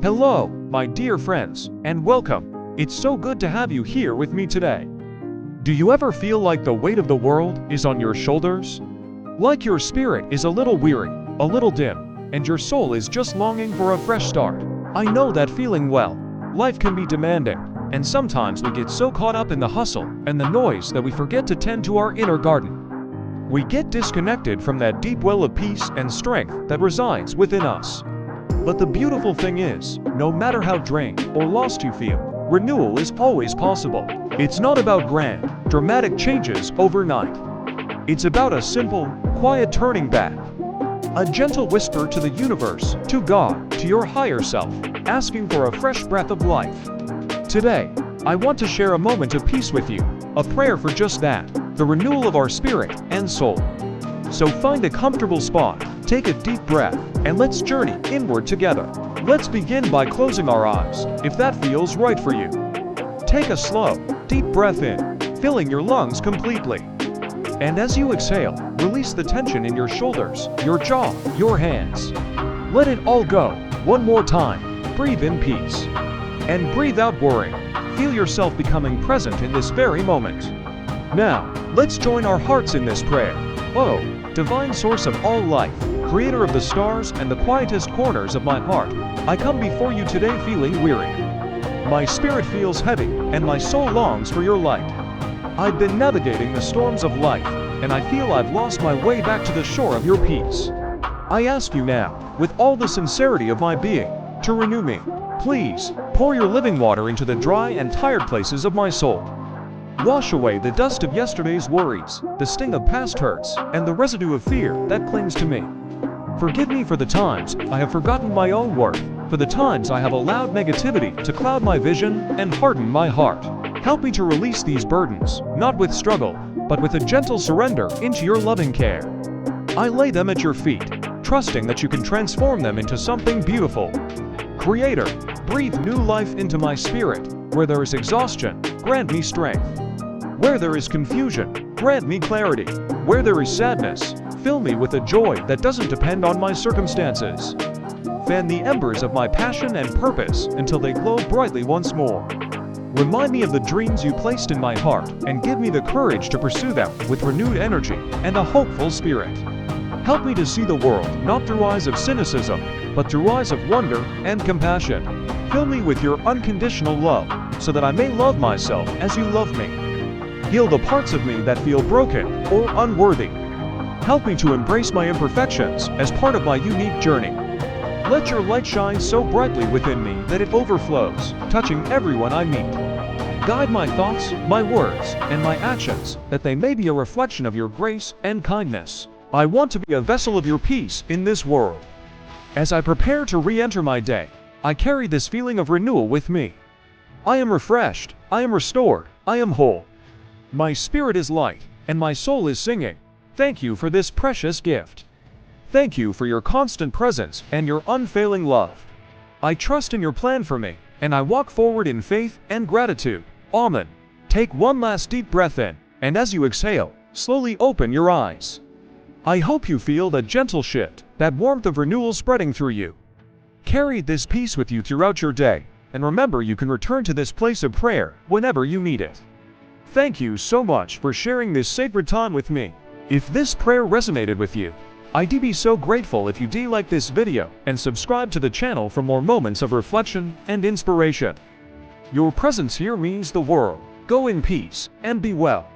Hello, my dear friends, and welcome. It's so good to have you here with me today. Do you ever feel like the weight of the world is on your shoulders? Like your spirit is a little weary, a little dim, and your soul is just longing for a fresh start? I know that feeling well. Life can be demanding, and sometimes we get so caught up in the hustle and the noise that we forget to tend to our inner garden. We get disconnected from that deep well of peace and strength that resides within us. But the beautiful thing is, no matter how drained or lost you feel, renewal is always possible. It's not about grand, dramatic changes overnight. It's about a simple, quiet turning back. A gentle whisper to the universe, to God, to your higher self, asking for a fresh breath of life. Today, I want to share a moment of peace with you, a prayer for just that, the renewal of our spirit and soul. So find a comfortable spot, take a deep breath, and let's journey inward together. Let's begin by closing our eyes, if that feels right for you. Take a slow, deep breath in, filling your lungs completely. And as you exhale, release the tension in your shoulders, your jaw, your hands. Let it all go. One more time. Breathe in peace. And breathe out worry. Feel yourself becoming present in this very moment. Now, let's join our hearts in this prayer. Oh, divine source of all life, creator of the stars and the quietest corners of my heart, I come before you today feeling weary. My spirit feels heavy, and my soul longs for your light. I've been navigating the storms of life, and I feel I've lost my way back to the shore of your peace. I ask you now, with all the sincerity of my being, to renew me. Please, pour your living water into the dry and tired places of my soul. Wash away the dust of yesterday's worries, the sting of past hurts, and the residue of fear that clings to me. Forgive me for the times I have forgotten my own worth, for the times I have allowed negativity to cloud my vision and harden my heart. Help me to release these burdens, not with struggle, but with a gentle surrender into your loving care. I lay them at your feet, trusting that you can transform them into something beautiful. Creator, breathe new life into my spirit. Where there is exhaustion, grant me strength. Where there is confusion, grant me clarity. Where there is sadness, fill me with a joy that doesn't depend on my circumstances. Fan the embers of my passion and purpose until they glow brightly once more. Remind me of the dreams you placed in my heart and give me the courage to pursue them with renewed energy and a hopeful spirit. Help me to see the world not through eyes of cynicism, but through eyes of wonder and compassion. Fill me with your unconditional love, so that I may love myself as you love me. Heal the parts of me that feel broken or unworthy. Help me to embrace my imperfections as part of my unique journey. Let your light shine so brightly within me that it overflows, touching everyone I meet. Guide my thoughts, my words, and my actions, that they may be a reflection of your grace and kindness. I want to be a vessel of your peace in this world. As I prepare to re-enter my day, I carry this feeling of renewal with me. I am refreshed, I am restored, I am whole. My spirit is light, and my soul is singing. Thank you for this precious gift. Thank you for your constant presence and your unfailing love. I trust in your plan for me, and I walk forward in faith and gratitude. Amen. Take one last deep breath in, and as you exhale, slowly open your eyes. I hope you feel that gentle shift, that warmth of renewal spreading through you. Carry this peace with you throughout your day, and remember you can return to this place of prayer whenever you need it. Thank you so much for sharing this sacred time with me. If this prayer resonated with you, I'd be so grateful if you like this video and subscribe to the channel for more moments of reflection and inspiration. Your presence here means the world. Go in peace and be well.